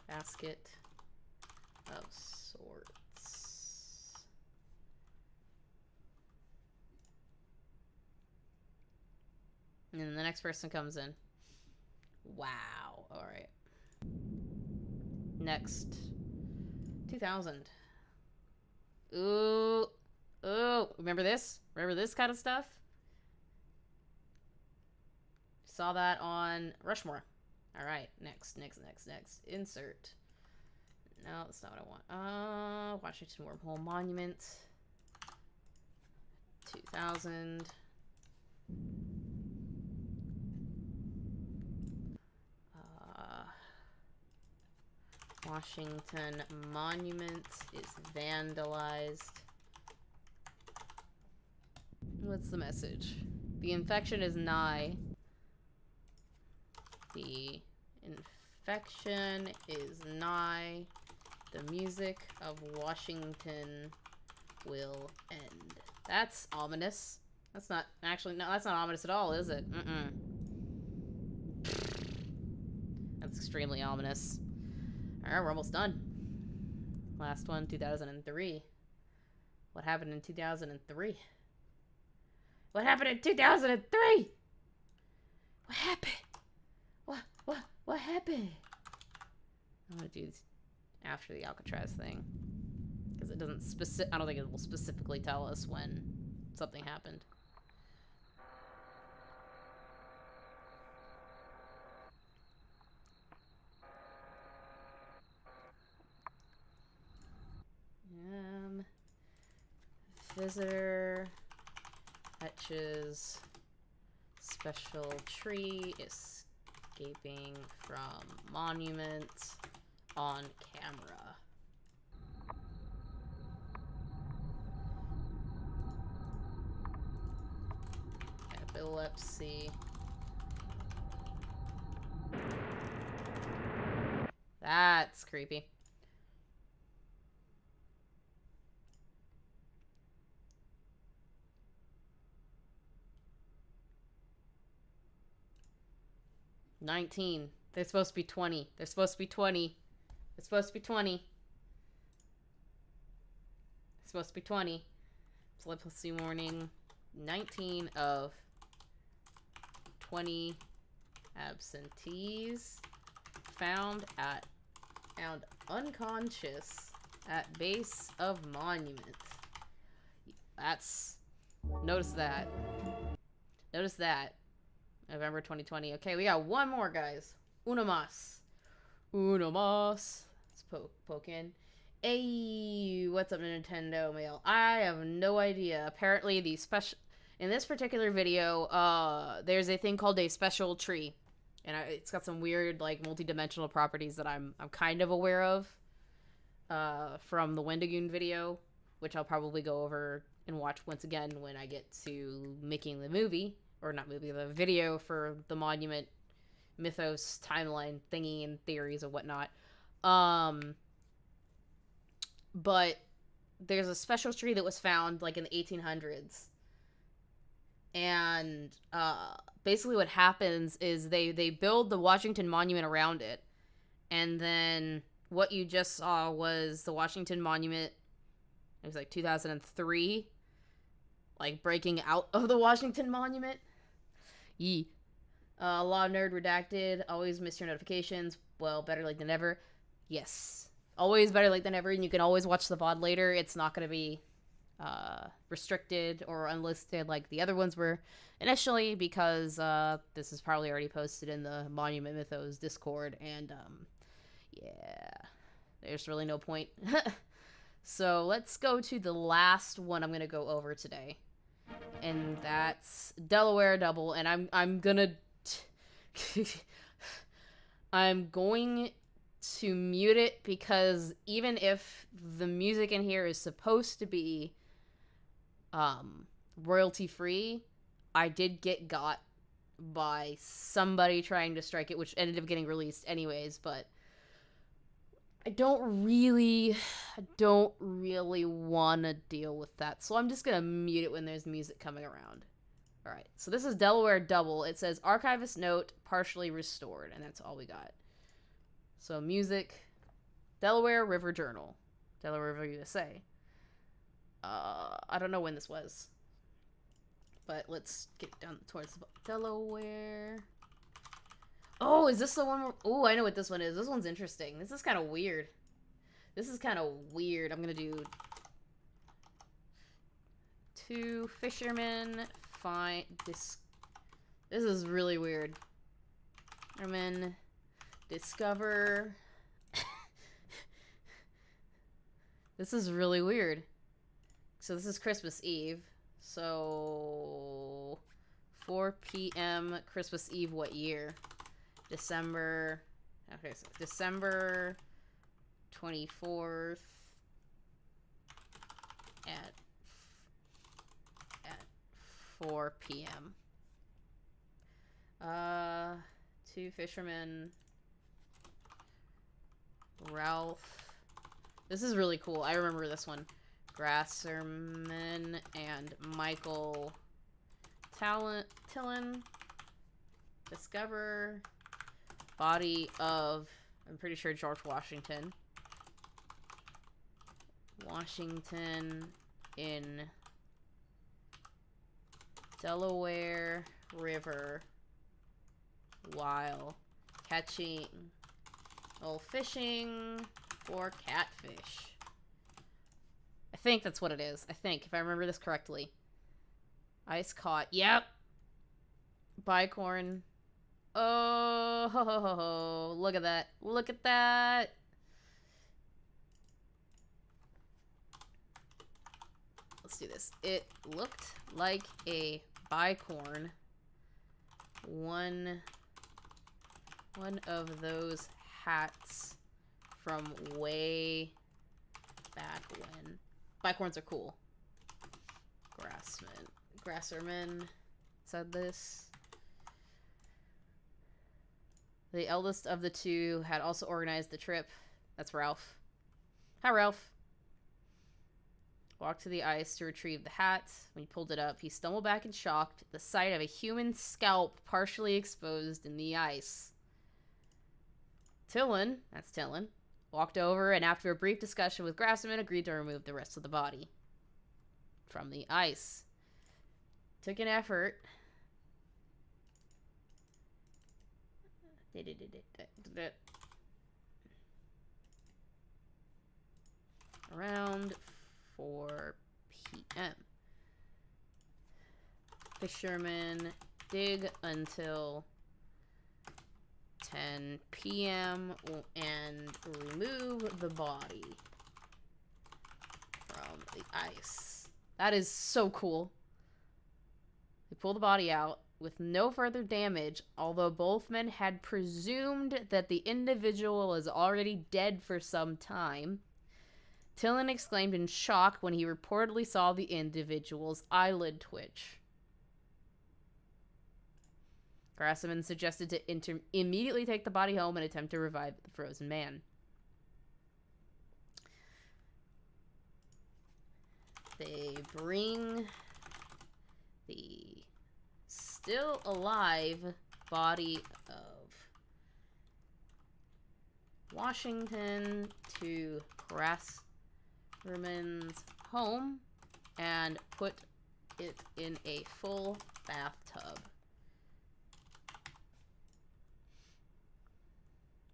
Basket of sorts. And then the next person comes in. Wow. Alright. Next. 2000. Ooh. Oh, remember this? Remember this kind of stuff? Saw that on Rushmore. All right, next. Insert. No, that's not what I Washington Wormhole Monument. 2000. Washington Monument is vandalized. What's the message? The infection is nigh. The infection is nigh. The music of Washington will end. That's ominous. That's not actually, no, that's not ominous at all, is it? That's extremely ominous. Alright, we're almost done. Last one, 2003. What happened in 2003? What happened in 2003? What happened? What happened? I'm gonna do this after the Alcatraz thing. Because it doesn't I don't think it will specifically tell us when something happened. Visitor etches special tree escaping from monument on camera. Epilepsy. That's creepy. $19. They're supposed to be 20. They're supposed to be 20. They're supposed to be 20. They're supposed to be 20. Epilepsy warning. 19 of 20 absentees found unconscious at base of monument. That's... Notice that. Notice that. November 2020. Okay, we got one more, guys. Uno más. Uno más. Let's poke in. Hey, what's up, Nintendo Mail? I have no idea. Apparently, in this particular video, there's a thing called a special tree, and it's got some weird, like, multi-dimensional properties that I'm kind of aware of, from the Wendigoon video, which I'll probably go over and watch once again when I get to making the movie. Or not movie, the video for the Monument Mythos timeline thingy and theories and whatnot. But there's a special tree that was found, like, in the 1800s. And, basically what happens is they build the Washington Monument around it. And then what you just saw was the Washington Monument, it was like 2003, like, breaking out of the Washington Monument. Yee. Law Nerd Redacted. Always miss your notifications. Well, better late than never. Yes. Always better late than never, and you can always watch the VOD later. It's not going to be restricted or unlisted like the other ones were initially, because this is probably already posted in the Monument Mythos Discord, and yeah, there's really no point. So let's go to the last one I'm going to go over today. And that's Delaware Double, and I'm gonna I'm going to mute it, because even if the music in here is supposed to be royalty free, I did get got by somebody trying to strike it, which ended up getting released anyways, but I don't really want to deal with that. So I'm just going to mute it when there's music coming around. All right. So this is Delaware Double. It says archivist note partially restored, and that's all we got. So music, Delaware River Journal, Delaware River, USA. I don't know when this was, but let's get down towards Delaware. Oh, is this the one? Oh, I know what this one is. This one's interesting. This is kind of weird. I'm gonna do 2 fishermen find this. This is really weird. Fishermen discover This is really weird. So this is Christmas Eve. So 4 p.m. Christmas Eve, what year? December. Okay, so December 24th at 4 p.m. Two fishermen. Ralph. This is really cool. I remember this one. Grasserman and Michael Tillin discover body of, I'm pretty sure, George Washington. Washington in Delaware River while catching, well, fishing for catfish. I think that's what it is. I think, if I remember this correctly. Ice caught. Yep. Bicorn. Oh, ho, ho, ho, ho. Look at that. Look at that. Let's do this. It looked like a bicorn. One of those hats from way back when. Bicorns are cool. Grasserman said this. The eldest of the two had also organized the trip. That's Ralph. Hi, Ralph. Walked to the ice to retrieve the hat. When he pulled it up, he stumbled back in shock at the sight of a human scalp partially exposed in the ice. Tillin, that's Tillin, walked over and after a brief discussion with Grasserman, agreed to remove the rest of the body from the ice. Took an effort. Around 4 p.m. Fishermen dig until 10 p.m. and remove the body from the ice. That is so cool. They pull the body out with no further damage, although both men had presumed that the individual was already dead for some time. Tillin exclaimed in shock when he reportedly saw the individual's eyelid twitch. Grasserman suggested to immediately take the body home and attempt to revive the frozen man. They bring the still alive body of Washington to Grasserman's home and put it in a full bathtub.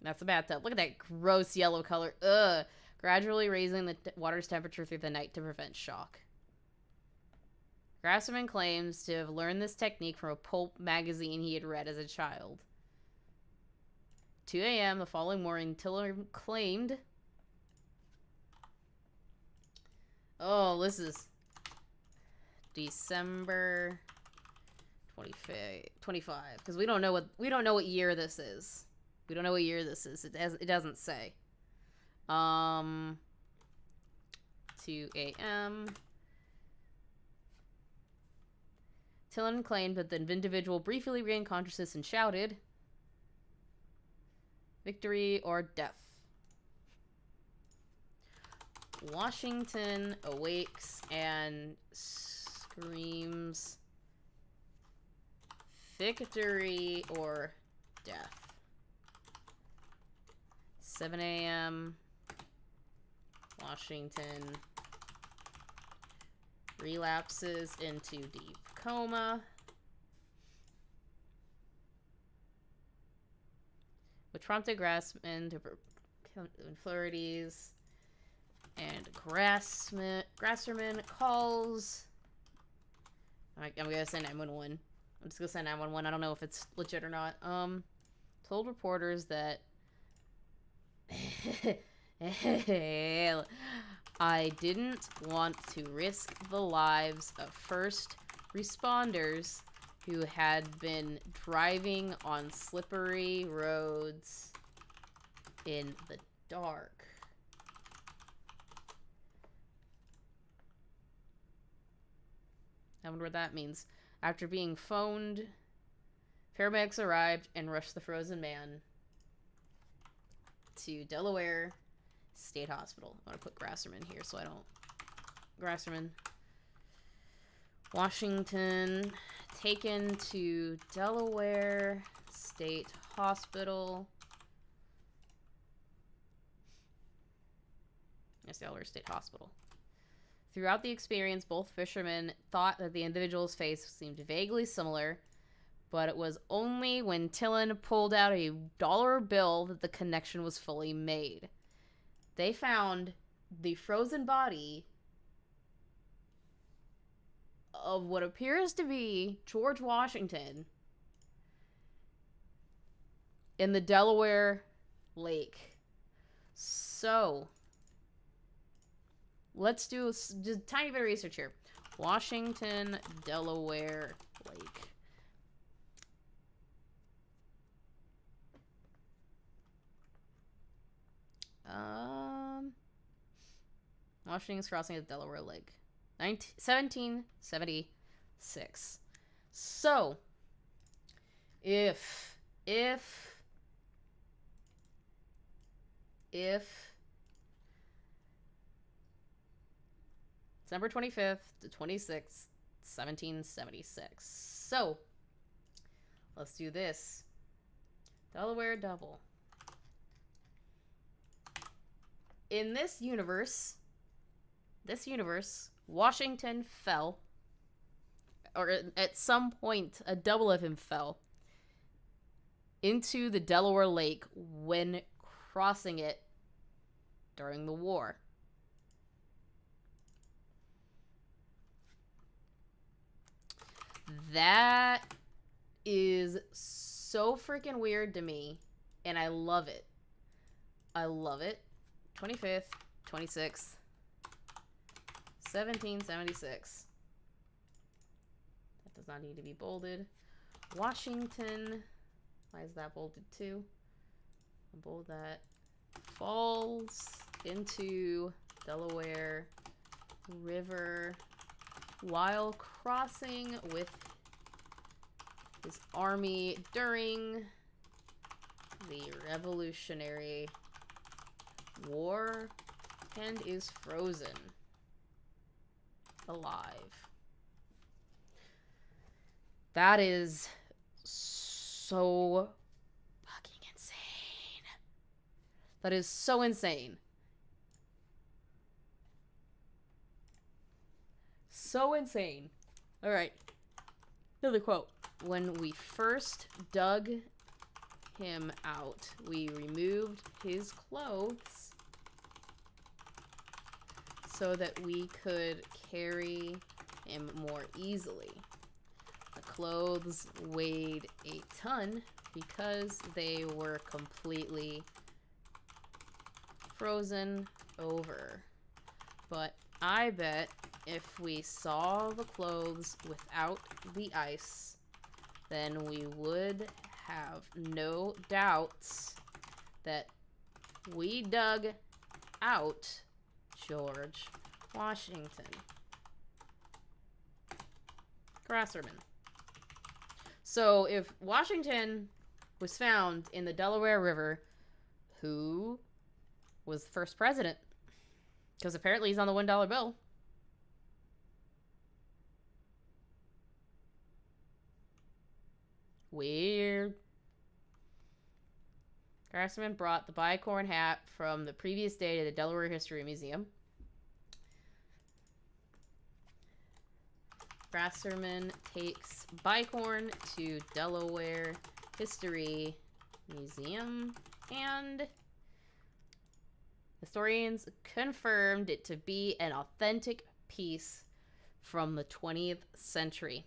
That's a bathtub. Look at that gross yellow color. Ugh. Gradually raising the water's temperature through the night to prevent shock. Grasserman claims to have learned this technique from a pulp magazine he had read as a child. 2 a.m. the following morning, Tillin claimed... Oh, this is December 25. Because we don't know what year this is. We don't know what year this is. It doesn't say. 2 a.m. Tillin claimed that the individual briefly regained consciousness and shouted, "Victory or death." Washington awakes and screams, "Victory or death." 7 a.m. Washington relapses into deep coma, which prompted Grasserman to infurities, and Grasserman calls. I'm gonna say 911. I'm just gonna say 911. I don't know if it's legit or not. Told reporters that I didn't want to risk the lives of first responders who had been driving on slippery roads in the dark. I wonder what that means. After being phoned, paramedics arrived and rushed the frozen man to Delaware State Hospital. I'm gonna put Grasserman here so I don't... Grasserman. Washington, taken to Delaware State Hospital. Yes, Delaware State Hospital. Throughout the experience, both fishermen thought that the individual's face seemed vaguely similar, but it was only when Tillin pulled out a dollar bill that the connection was fully made. They found the frozen body of what appears to be George Washington in the Delaware Lake. So, let's do just a tiny bit of research here. Washington, Delaware Lake. Washington's crossing of the Delaware Lake. 1776. So, if December 25th to 26th, 1776. So, let's do this. Delaware double. In this universe, Washington fell, or at some point, a double of him fell into the Delaware Lake when crossing it during the war. That is so freaking weird to me, and I love it. I love it. 25th, 26th, 1776. That does not need to be bolded. Washington. Why is that bolded too? I'll bold that. Falls into Delaware River while crossing with his army during the Revolutionary War and is frozen alive. That is so fucking insane. That is so insane. So insane. All right. Another quote. When we first dug him out, we removed his clothes so that we could carry him more easily. The clothes weighed a ton because they were completely frozen over. But I bet if we saw the clothes without the ice, then we would have no doubts that we dug out George Washington. Grasserman. So if Washington was found in the Delaware River, who was the first president? Because apparently he's on the $1 bill. Weird. Grasserman brought the bicorn hat from the previous day to the Delaware History Museum. Grasserman takes bicorn to Delaware History Museum, and historians confirmed it to be an authentic piece from the 20th century.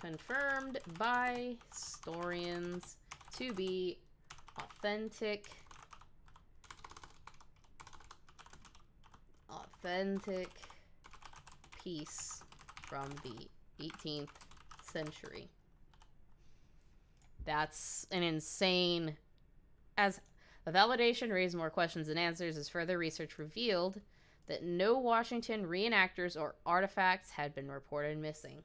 Confirmed by historians to be authentic authentic piece from the 18th century. That's an insane... As the validation raised more questions than answers, as further research revealed that no Washington reenactors or artifacts had been reported missing.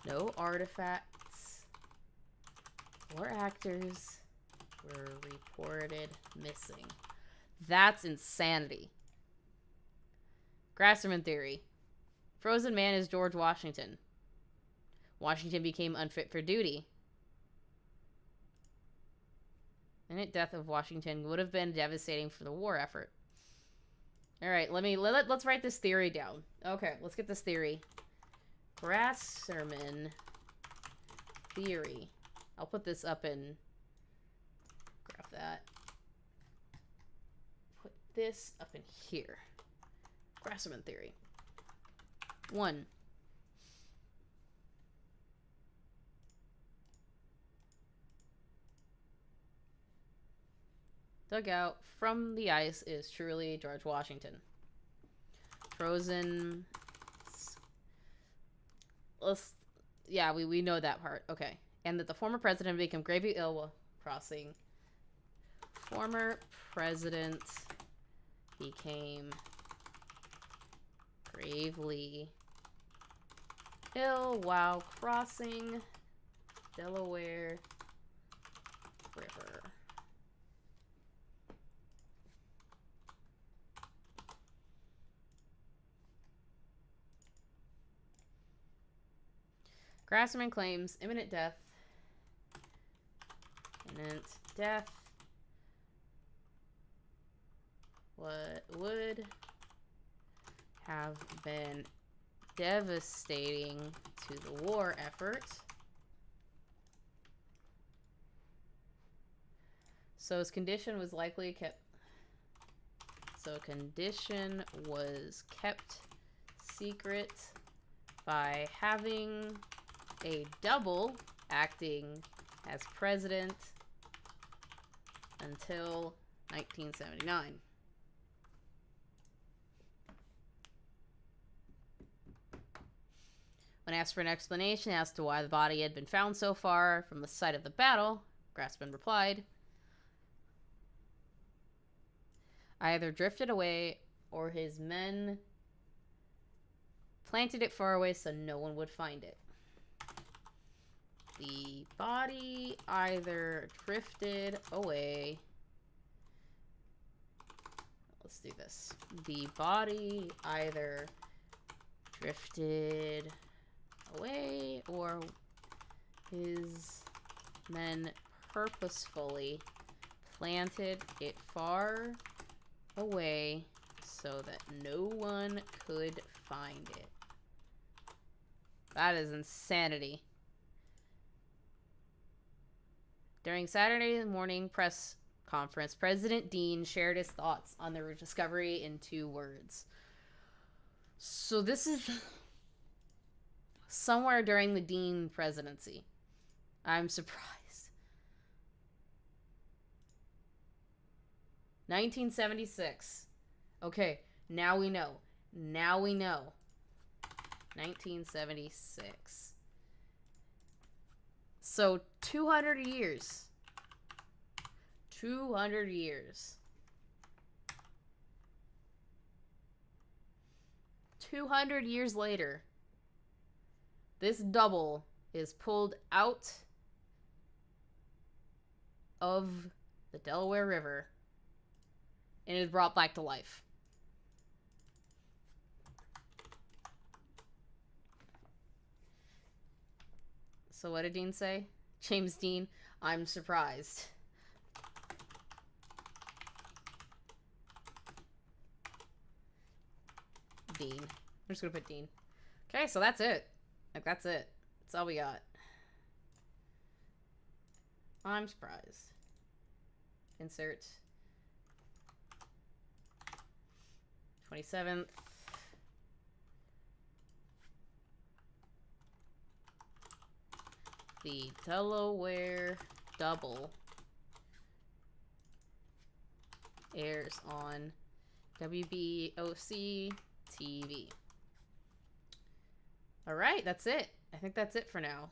No artifacts or actors were reported missing. That's insanity. Grasserman theory. Frozen man is George Washington. Washington became unfit for duty. Imminent death of Washington would have been devastating for the war effort. All right, let's write this theory down. Okay, let's get this theory. Grasserman theory. I'll put this up in... Graph that. Put this up in here. Grasserman theory. 1. Dug out from the ice is truly George Washington. Frozen... Yeah, we know that part. Okay. And that the former president became gravely ill while crossing. Former president became gravely ill while crossing Delaware River. Grasserman claims imminent death. Imminent death. What would have been devastating to the war effort. So his condition was likely kept. So condition was kept secret by having a double acting as president until 1979. When asked for an explanation as to why the body had been found so far from the site of the battle, Grasserman replied, "I either drifted away or his men planted it far away so no one would find it. The body either drifted away." Let's do this. The body either drifted away or his men purposefully planted it far away so that no one could find it. That is insanity. During Saturday morning press conference, President Dean shared his thoughts on the discovery in 2 words. So this is somewhere during the Dean presidency. I'm surprised. 1976. Okay, now we know. Now we know. 1976. So 200 years. 200 years. 200 years later, this double is pulled out of the Delaware River and is brought back to life. So what did Dean say? James Dean, I'm surprised. Dean. I'm just gonna put Dean. Okay, so that's it. Like, that's it. That's all we got. I'm surprised. Insert. 27th. The Delaware Double airs on WBOC TV. All right, that's it. I think that's it for now.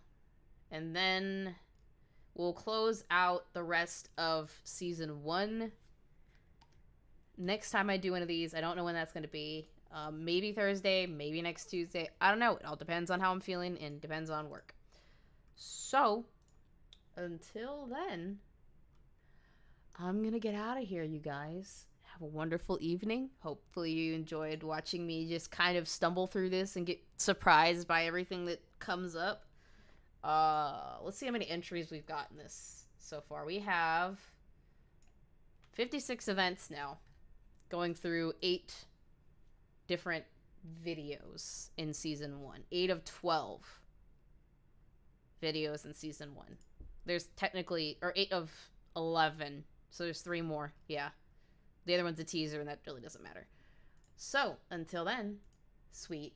And then we'll close out the rest of season 1. Next time I do one of these, I don't know when that's going to be. Maybe Thursday, maybe next Tuesday. I don't know. It all depends on how I'm feeling and depends on work. So, until then, I'm going to get out of here, you guys. Have a wonderful evening. Hopefully you enjoyed watching me just kind of stumble through this and get surprised by everything that comes up. Let's see how many entries we've got in this so far. We have 56 events now, going through 8 different videos in season 1. 8 of 12 videos in season 1. There's technically, or 8 of 11, so there's 3 more. Yeah. The other one's a teaser, and that really doesn't matter. So, until then, sweet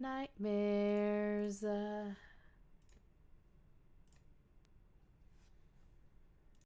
nightmares.